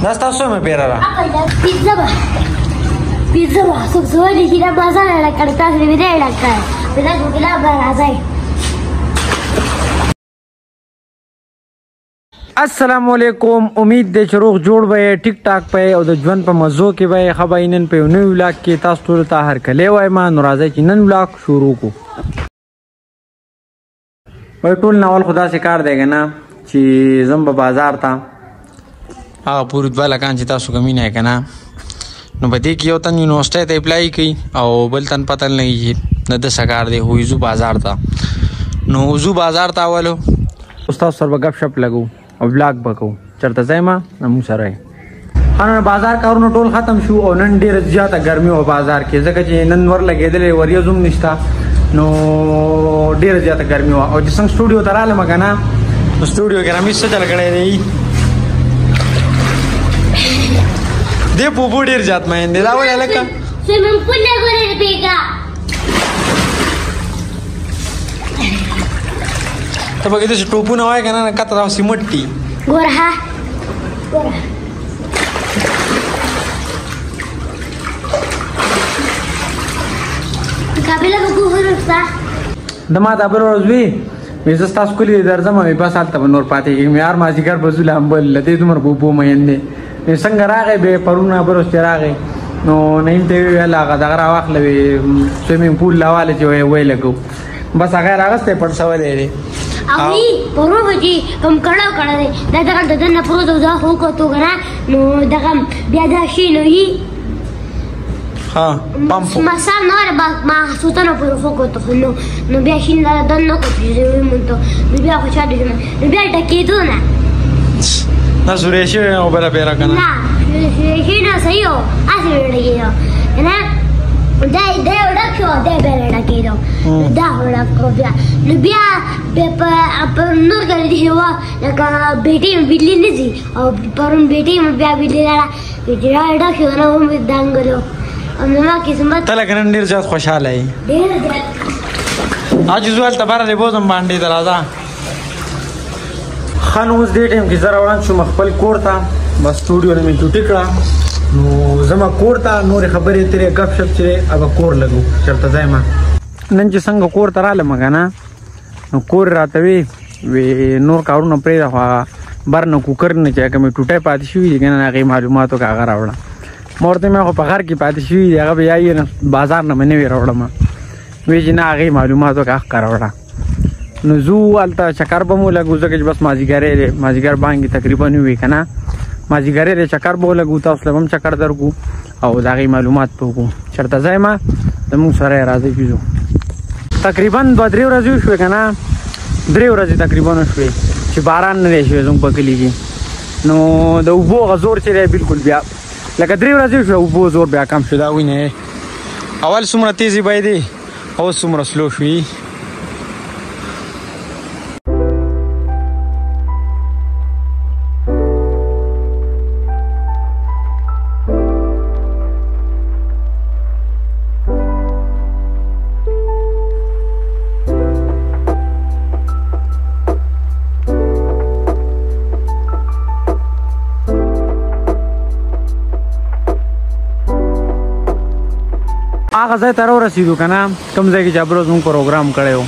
دا تاسو مې پیرا پیزا سب سوالي چې دا بازار لا کړتا سره ویډیو لکه پیدا کولا راځي. السلام علیکم. امید دی چې روغ جوړ وای ټیک ټاک پې او د ژوند په مزو کې وای خباینن په نو ولاګ کې تاسو ټول ته هر کله وای ما ناراضه چې نن ولاګ شروع کو وای ټول ناول خدا سے کار دیګا نه چې زم په بازار تا هغه پوری دواله کان چې تاسو کمی نه کنه نو بده کې یو تن یونیورسيټي ته اپلای کړي او بل تن پته نه لګي نه د سکار دی هویزو بازار تا نو وزو بازار تا والو استاد سره غپ شپ لګو او بلاګ بکو چرته زایما نمو سره خانه بازار کارونو ټول ختم شو او نن ډیر زیاته ګرمي او بازار کې ځکه چې نن ور لګیدلې وریزوم نشتا نو ډیر زیاته ګرمي او چې څنګه سټوډیو ته رااله مګنا سټوډیو کې رامي څه چل کړی دی دې په بو ډیر زیات مې دا ولا لکه سیمن پونه غره بیگا ته بګې ته ټوپونه وای کنه کته راو سیمټي ګورها کابل کو ورستا دما دا بر ورځوي مې زستا سکولي درځم مې بس حالت نور پاتې کې مې یار مازیګر بزول امبل لته دمر بوبو مې نه څنګه راغې به پرونه بروست راغې نو نه ته ویل هغه دغه راوخلې سویمینګ پول لاواله چې وې لګو بس هغه راغسته پټ سوالې لري اوی پرونه چې کوم کړه دا دغه دنه پرو دا هو کو تو غنا نو دغه بیا دا شي نو هی ها پمپ مسا نور ما سوتنه پر فوکو ته نو بیا شي نه دنه کو چې مونته بیا خو چا دې نو بیا ټکی ته نه نه سورې شي او بل پیرا کنه نه شي نه سيو اته ورګیو نه دا ورکو دا بل ډکیدو دا ورکو بیا په نور کړی دی هوا لکه بیٹی بلی نه دي او پرون بیٹی بیا بلی را ډکیو نو مې دنګلو امما قسمت تل کنن ډیر زیات خوشاله ای ډیر زیات اج زوال تبار دی بوزم باندې درازا خانوز دې ټیم کې زره وړاندې شو خپل کور ته بس سټوډیو نه مې ټوټی کړه نو زما کور ته نور خبرې ترې غپ شپ چې هغه کور لګو چرته ځایم نن چې څنګه کور ته رااله مګانا نو کور راته وی نور کارونه پرې راخوا بر نه کوکر نه چې کوم ټوټه پاتې شوې دي کنه هغه معلوماتو کا هغه راوړه مورته مې خو په غر کې پاتې شوې دي هغه بیا یې بازار نه منې راوړم وی چې نه هغه معلوماتو کا راوړه نو زو الته چکر به مو لګو ځکه چې بس مازیګر باندې تقریبا وی کنه مازیګر چکر به لګو تاسو لږم چکر درکو او دا غي معلومات پوکو چرته ځایما د مو سره راځي کیږي تقریبا 2-3 ورځې شو کنه 3 ورځې تقریبا شوې چې باران نه شي زموږ په کلی کې نو د وبو غزور چې بالکل بیا لکه 3 ورځې شو وبو زور بیا کم شو دا وینه اول څومره تیزی باندې او څومره سلو شوې هغه ځای ته ورسېدو که نه کوم ځای کې چې ابروز مونږ پروګرام کړی و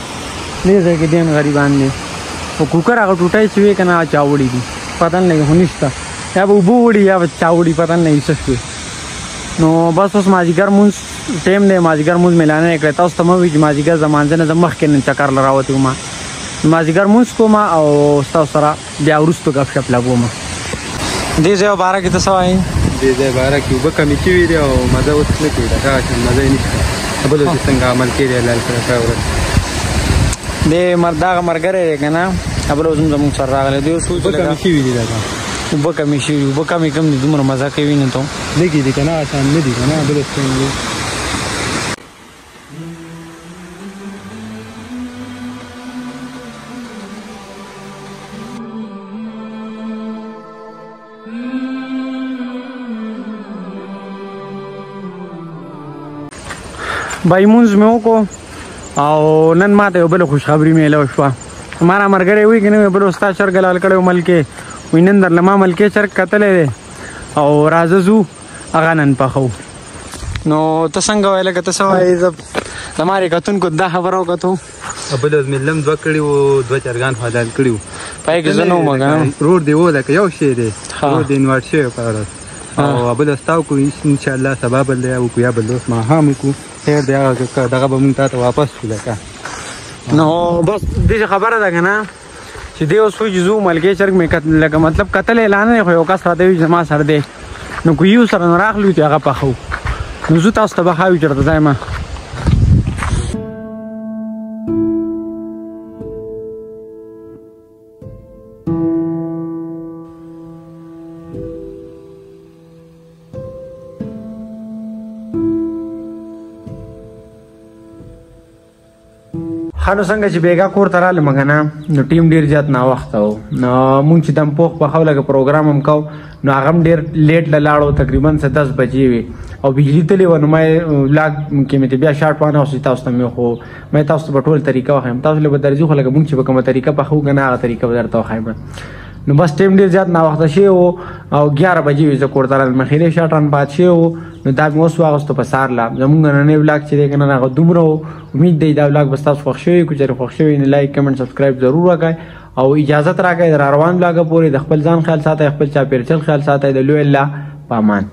دې ځای کې دین غریبان دي خو کوکر هغه ټوټی چې وې که نه چاوړي دي پته نه لګي خو نشته یا به اوبه وړي یا به چاوړي پته نه لګي څه شوې نو بس اوس مازدیګر مونځ ټایم دی مازدیګر مونځ مې اعلان یې کړی تاسو ته مه وایي چې مازدیګر زمانځه نه زه مخکې نن چکر له راوتی وم مازدیګر مونځ کوم او ستاسو سره بیا وروستو ګپ شپ لګوم دې ځای باره کې ته څه وایي دې ځای باره کې اوبه کمې شوي دي او مزه اوس نه کوي دا مزه یې نشته بل اوس څنګه عمل کېږي لال کړه ورځ دې دغه ملګری دی که نه بل اوس هم زموږ سره راغلی دی اوس اوبه کمې شوي دي دا اوبه کمې شوي اوبه کمې کم دي دومره مزه کوي نه ته لږې دي که نه اسان نه دي که نه بل اوس څنګه بای مونږ مې وکړو او نن ماته یو بل خوشخبري میله شوه ما ملګری وایي که نه بل ستا چرګ لال کړی و ملکې وایي نن درله ما ملکې چرګ کتلی دی او راځه ځو هغه نن پخو. نو ته څنګه وایې لکه ته څه وایې زما کتونکو دا خبره وکتو بل ورځ مې لم دوه کړي وو 2-4 حلال کړي وو پای کې زه نه وم روډ دی و لکه یو شی دی روډ دی انوارډ شوی په ورځ او بل ورځ تاو کوو انشاءالله سبا بل دی وکړو یا بل اوس ماښام وکړو خیر دی هغه دغه به مونږ تا ته واپس کړو لکه نو بس دې خبره ده که نه چې دی اوس وایي چې زه ملګری چرګ مې لکه مطلب کتل اعلان نه خو یو کس راته وایي زما سره دی نو که یو سره نو راغلو چې هغه پخو نو زه تاسو ته به ښایو چېرته ځایم. خانو څنګه چې بیګا کور ته رالم که نه نو ټیم ډېر زیات ناوخته و نو مونږ چې دم پوخ پخو لکه پروګرام هم کو نو هغه هم ډېر لیټ له لاړو تقریبا 10 بجې وې او بجلي تلې وه نو ما ولاګ کې مې ته بیا شارټ وانهوسي تاسو ته مې خو ما تاسو ته به ټول طریقه وښیم تاسو له به درځي خو لکه مونږ چې به کومه طریقه پخو که نه هغه طریقه به درته وښیم نو بس ټیم ډېر زیات ناوخته شوی و او 11 بجې وې زه کور ته رالم اخري شاټان پات شوی و نو دا مې اوس واغوستو په سهار لا زمونږ نننی ولاګ چې دی که نه هغه دومره و امید دی دا ولاګ به ستاسو خوښ شوی که چېرې خوښ شوی نو لایک کمنټ سبسکرایب ضرور وکړئ او اجازت راکړئ د راروان ولاګه پورې د خپل ځان خیال ساتئ خپل چاپېریال خیال ساتئ د لوی الله په امان.